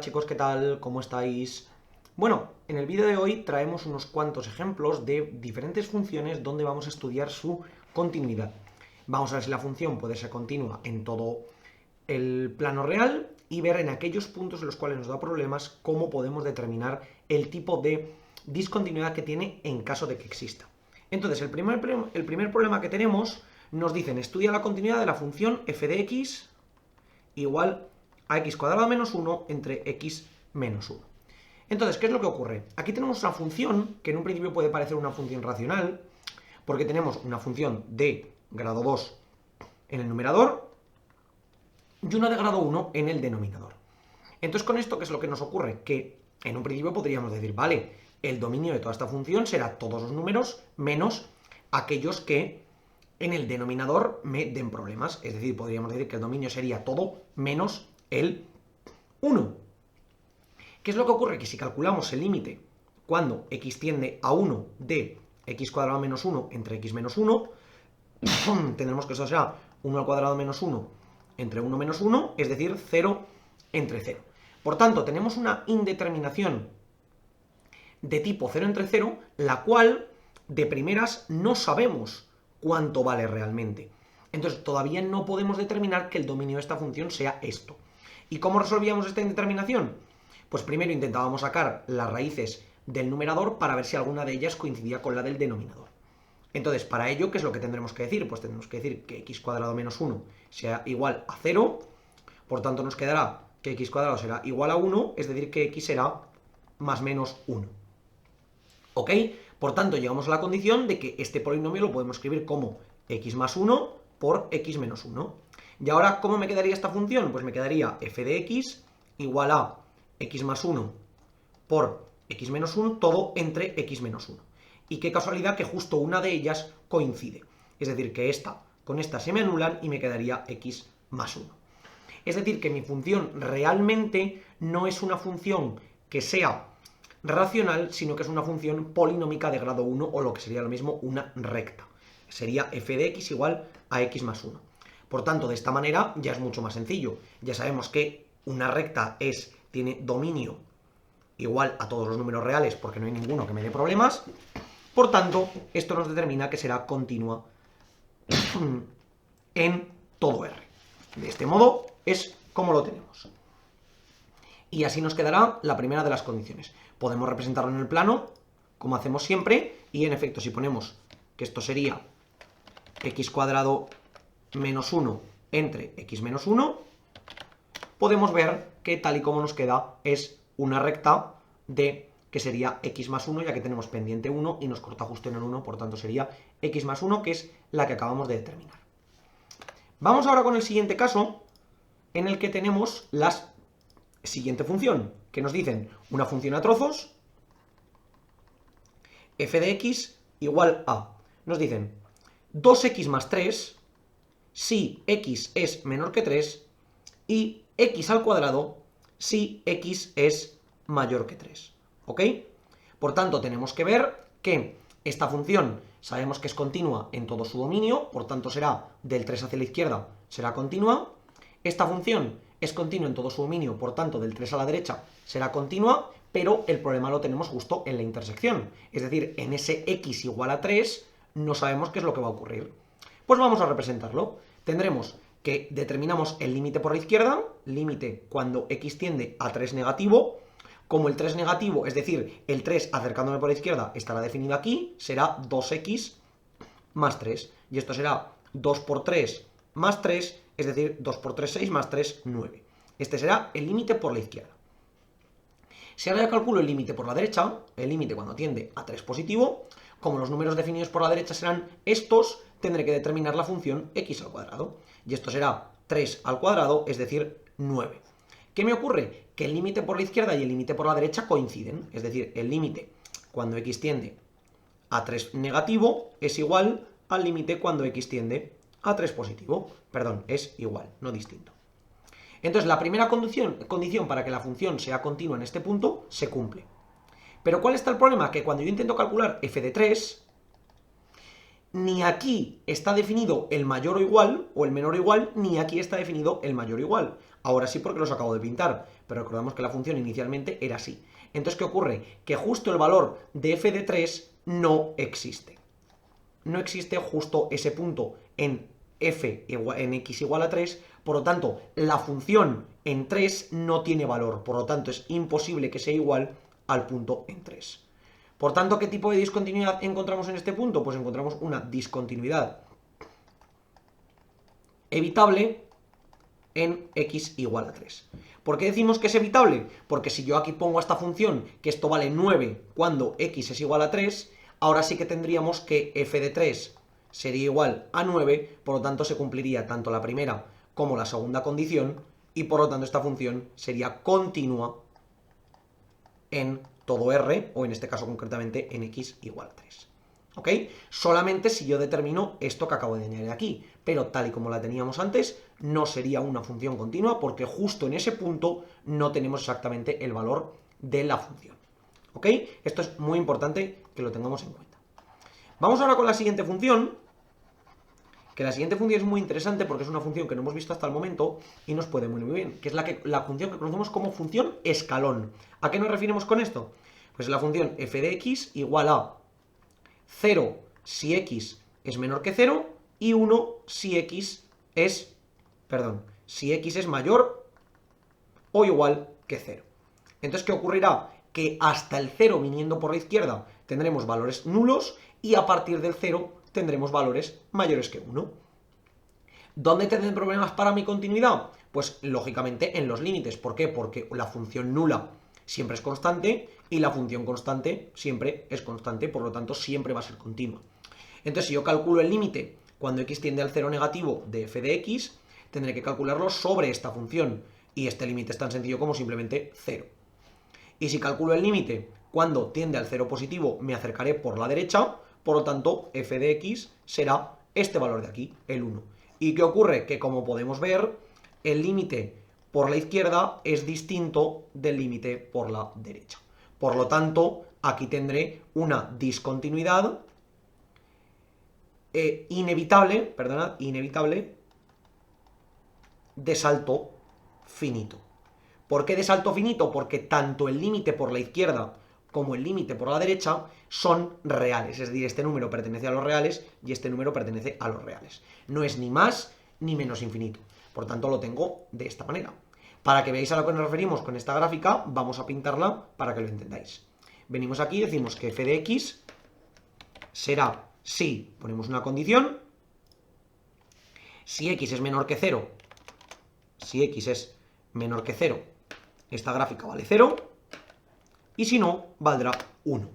chicos, ¿qué tal? ¿Cómo estáis? Bueno, en el vídeo de hoy traemos unos cuantos ejemplos de diferentes funciones donde vamos a estudiar su continuidad. Vamos a ver si la función puede ser continua en todo el plano real y ver en aquellos puntos en los cuales nos da problemas cómo podemos determinar el tipo de discontinuidad que tiene en caso de que exista. Entonces, el primer problema que tenemos nos dicen estudia la continuidad de la función f de x igual a x cuadrado menos 1 entre x menos 1. Entonces, ¿qué es lo que ocurre? Aquí tenemos una función que en un principio puede parecer una función racional, porque tenemos una función de grado 2 en el numerador y una de grado 1 en el denominador. Entonces, con esto, ¿qué es lo que nos ocurre? Que en un principio podríamos decir, vale, el dominio de toda esta función será todos los números menos aquellos que en el denominador me den problemas. Es decir, podríamos decir que el dominio sería todo menos el 1. ¿Qué es lo que ocurre? Que si calculamos el límite cuando x tiende a 1 de x cuadrado menos 1 entre x menos 1, tendremos que eso será 1 al cuadrado menos 1 entre 1 menos 1, es decir, 0 entre 0. Por tanto, tenemos una indeterminación de tipo 0 entre 0, la cual de primeras no sabemos cuánto vale realmente. Entonces, todavía no podemos determinar que el dominio de esta función sea esto. ¿Y cómo resolvíamos esta indeterminación? Pues primero intentábamos sacar las raíces del numerador para ver si alguna de ellas coincidía con la del denominador. Entonces, para ello, ¿qué es lo que tendremos que decir? Pues tendremos que decir que x cuadrado menos 1 sea igual a 0, por tanto nos quedará que x cuadrado será igual a 1, es decir, que x será más menos 1. ¿Ok? Por tanto, llegamos a la condición de que este polinomio lo podemos escribir como x más 1 por x menos 1. Y ahora, ¿cómo me quedaría esta función? Pues me quedaría f de x igual a x más 1 por x menos 1, todo entre x menos 1. Y qué casualidad que justo una de ellas coincide. Es decir, que esta con esta se me anulan y me quedaría x más 1. Es decir, que mi función realmente no es una función que sea racional, sino que es una función polinómica de grado 1, o lo que sería lo mismo, una recta. Sería f de x igual a x más 1. Por tanto, de esta manera ya es mucho más sencillo. Ya sabemos que una recta tiene dominio igual a todos los números reales, porque no hay ninguno que me dé problemas. Por tanto, esto nos determina que será continua en todo R. De este modo es como lo tenemos. Y así nos quedará la primera de las condiciones. Podemos representarlo en el plano, como hacemos siempre, y en efecto, si ponemos que esto sería x cuadrado menos 1 entre x menos 1, podemos ver que tal y como nos queda es una recta de que sería x más 1, ya que tenemos pendiente 1 y nos corta justo en el 1, por tanto sería x más 1, que es la que acabamos de determinar. Vamos ahora con el siguiente caso, en el que tenemos la siguiente función, que nos dicen una función a trozos, f de x igual a, nos dicen 2x más 3 si x es menor que 3 y x al cuadrado si x es mayor que 3. ¿Ok? Por tanto, tenemos que ver que esta función sabemos que es continua en todo su dominio, por tanto será del 3 hacia la izquierda, será continua. Esta función es continua en todo su dominio, por tanto del 3 a la derecha será continua, pero el problema lo tenemos justo en la intersección. Es decir, en ese x igual a 3 no sabemos qué es lo que va a ocurrir. Pues vamos a representarlo. Tendremos que determinamos el límite por la izquierda, límite cuando x tiende a 3 negativo. Como el 3 negativo, es decir, el 3 acercándome por la izquierda estará definido aquí, será 2x más 3. Y esto será 2 por 3 más 3, es decir, 2 por 3, 6, más 3, 9. Este será el límite por la izquierda. Si ahora ya calculo el límite por la derecha, el límite cuando tiende a 3 positivo, como los números definidos por la derecha serán estos, tendré que determinar la función x al cuadrado. Y esto será 3 al cuadrado, es decir, 9. ¿Qué me ocurre? Que el límite por la izquierda y el límite por la derecha coinciden. Es decir, el límite cuando x tiende a 3 negativo es igual al límite cuando x tiende a 3 positivo. Perdón, es igual, no distinto. Entonces, la primera condición para que la función sea continua en este punto se cumple. Pero ¿cuál está el problema? Que cuando yo intento calcular f de 3, ni aquí está definido el mayor o igual, o el menor o igual, ni aquí está definido el mayor o igual. Ahora sí, porque los acabo de pintar, pero recordamos que la función inicialmente era así. Entonces, ¿qué ocurre? Que justo el valor de f de 3 no existe. No existe justo ese punto en en x igual a 3, por lo tanto, la función en 3 no tiene valor, por lo tanto, es imposible que sea igual al punto en 3. Por tanto, ¿qué tipo de discontinuidad encontramos en este punto? Pues encontramos una discontinuidad evitable en x igual a 3. ¿Por qué decimos que es evitable? Porque si yo aquí pongo a esta función que esto vale 9 cuando x es igual a 3, ahora sí que tendríamos que f de 3 sería igual a 9, por lo tanto se cumpliría tanto la primera como la segunda condición, y por lo tanto esta función sería continua en todo R, o en este caso concretamente en x igual a 3. ¿Ok? Solamente si yo determino esto que acabo de añadir aquí, pero tal y como la teníamos antes, no sería una función continua, porque justo en ese punto no tenemos exactamente el valor de la función. ¿Ok? Esto es muy importante que lo tengamos en cuenta. Vamos ahora con la siguiente función, que la siguiente función es muy interesante porque es una función que no hemos visto hasta el momento y nos puede muy bien, que es la función que conocemos como función escalón. ¿A qué nos referimos con esto? Pues la función f de x igual a 0 si x es menor que 0 y 1 si x es, si x es mayor o igual que 0. Entonces, ¿qué ocurrirá? Que hasta el 0 viniendo por la izquierda tendremos valores nulos y a partir del 0 tendremos valores mayores que 1. ¿Dónde tendré problemas para mi continuidad? Pues lógicamente en los límites. ¿Por qué? Porque la función nula siempre es constante y la función constante siempre es constante, por lo tanto siempre va a ser continua. Entonces, si yo calculo el límite cuando x tiende al 0 negativo de f de x, tendré que calcularlo sobre esta función, y este límite es tan sencillo como simplemente 0. Y si calculo el límite cuando tiende al 0 positivo, me acercaré por la derecha, por lo tanto f de x será este valor de aquí, el 1. ¿Y qué ocurre? Que como podemos ver, el límite por la izquierda es distinto del límite por la derecha. Por lo tanto, aquí tendré una discontinuidad inevitable de salto finito. ¿Por qué de salto finito? Porque tanto el límite por la izquierda como el límite por la derecha son reales, es decir, este número pertenece a los reales y este número pertenece a los reales. No es ni más ni menos infinito, por tanto lo tengo de esta manera. Para que veáis a lo que nos referimos con esta gráfica, vamos a pintarla para que lo entendáis. Venimos aquí y decimos que f de x será si ponemos una condición, si x es menor que 0, esta gráfica vale 0, y si no, valdrá 1.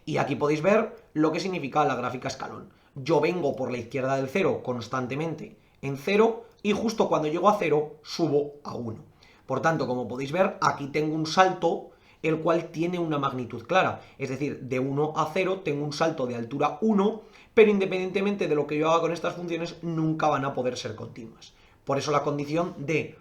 Y aquí podéis ver lo que significa la gráfica escalón. Yo vengo por la izquierda del 0 constantemente en 0, y justo cuando llego a 0, subo a 1. Por tanto, como podéis ver, aquí tengo un salto el cual tiene una magnitud clara. Es decir, de 1 a 0 tengo un salto de altura 1, pero independientemente de lo que yo haga con estas funciones, nunca van a poder ser continuas. Por eso la condición de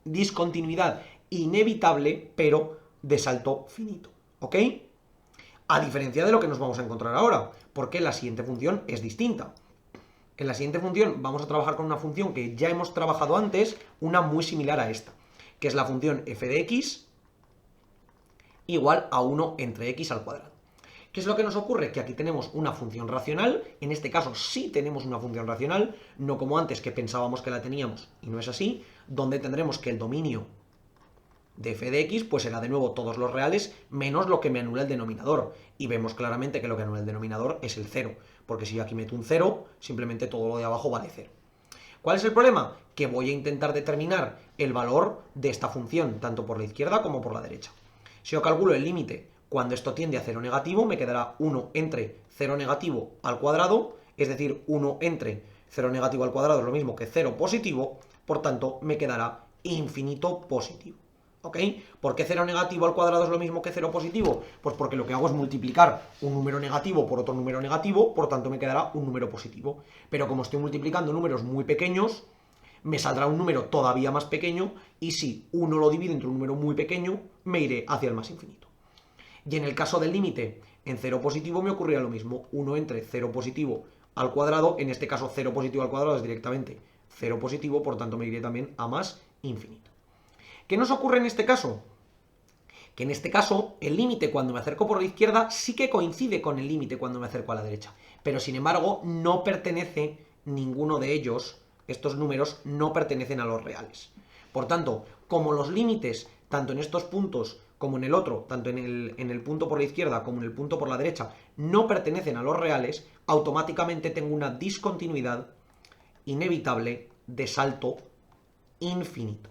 discontinuidad inevitable, pero de salto finito. ¿Ok? A diferencia de lo que nos vamos a encontrar ahora, porque la siguiente función es distinta. En la siguiente función vamos a trabajar con una función que ya hemos trabajado antes, una muy similar a esta, que es la función f de x igual a 1 entre x al cuadrado. ¿Qué es lo que nos ocurre? Que aquí tenemos una función racional, en este caso sí tenemos una función racional, no como antes que pensábamos que la teníamos y no es así, donde tendremos que el dominio de f de x pues será de nuevo todos los reales menos lo que me anula el denominador, y vemos claramente que lo que anula el denominador es el 0, porque si yo aquí meto un 0, simplemente todo lo de abajo vale 0. ¿Cuál es el problema? Que voy a intentar determinar el valor de esta función, tanto por la izquierda como por la derecha. Si yo calculo el límite cuando esto tiende a 0 negativo, me quedará 1 entre 0 negativo al cuadrado, es decir, 1 entre 0 negativo al cuadrado es lo mismo que 0 positivo, por tanto me quedará infinito positivo. ¿Ok? ¿Por qué 0 negativo al cuadrado es lo mismo que 0 positivo? Pues porque lo que hago es multiplicar un número negativo por otro número negativo, por tanto me quedará un número positivo. Pero como estoy multiplicando números muy pequeños, me saldrá un número todavía más pequeño, y si 1 lo divido entre un número muy pequeño, me iré hacia el más infinito. Y en el caso del límite en 0 positivo me ocurrirá lo mismo, 1 entre 0 positivo al cuadrado, en este caso 0 positivo al cuadrado es directamente 0 positivo, por tanto me iré también a más infinito. ¿Qué nos ocurre en este caso? Que en este caso el límite cuando me acerco por la izquierda sí que coincide con el límite cuando me acerco a la derecha, pero sin embargo no pertenece ninguno de ellos, estos números no pertenecen a los reales. Por tanto, como los límites, tanto en estos puntos como en el otro, tanto en el punto por la izquierda como en el punto por la derecha, no pertenecen a los reales, automáticamente tengo una discontinuidad inevitable de salto infinito.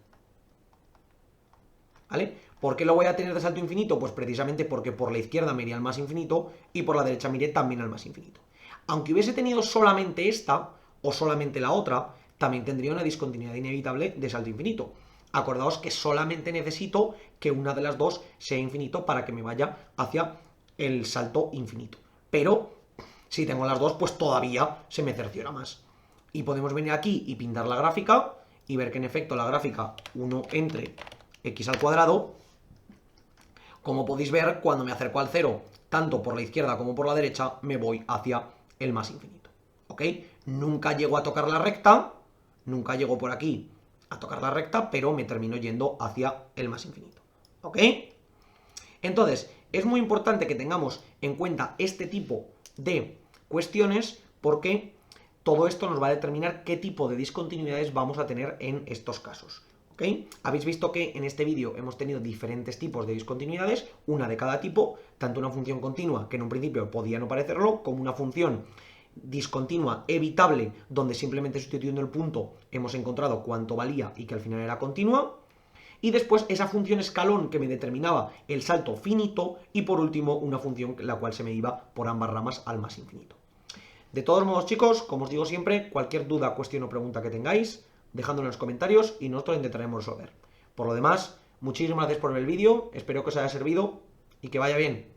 ¿Vale? ¿Por qué lo voy a tener de salto infinito? Pues precisamente porque por la izquierda me iré al más infinito y por la derecha me iré también al más infinito. Aunque hubiese tenido solamente esta o solamente la otra, también tendría una discontinuidad inevitable de salto infinito. Acordaos que solamente necesito que una de las dos sea infinito para que me vaya hacia el salto infinito. Pero si tengo las dos, pues todavía se me cerciora más. Y podemos venir aquí y pintar la gráfica y ver que en efecto la gráfica 1 entre x al cuadrado, como podéis ver, cuando me acerco al cero, tanto por la izquierda como por la derecha, me voy hacia el más infinito. ¿Ok? Nunca llego a tocar la recta, nunca llego por aquí a tocar la recta, pero me termino yendo hacia el más infinito. ¿Ok? Entonces, es muy importante que tengamos en cuenta este tipo de cuestiones porque todo esto nos va a determinar qué tipo de discontinuidades vamos a tener en estos casos. ¿Ok? Habéis visto que en este vídeo hemos tenido diferentes tipos de discontinuidades, una de cada tipo, tanto una función continua, que en un principio podía no parecerlo, como una función discontinua evitable, donde simplemente sustituyendo el punto hemos encontrado cuánto valía y que al final era continua, y después esa función escalón que me determinaba el salto finito, y por último una función la cual se me iba por ambas ramas al más infinito. De todos modos, chicos, como os digo siempre, cualquier duda, cuestión o pregunta que tengáis, dejadlo en los comentarios y nosotros intentaremos resolver. Por lo demás, muchísimas gracias por ver el vídeo, espero que os haya servido y que vaya bien.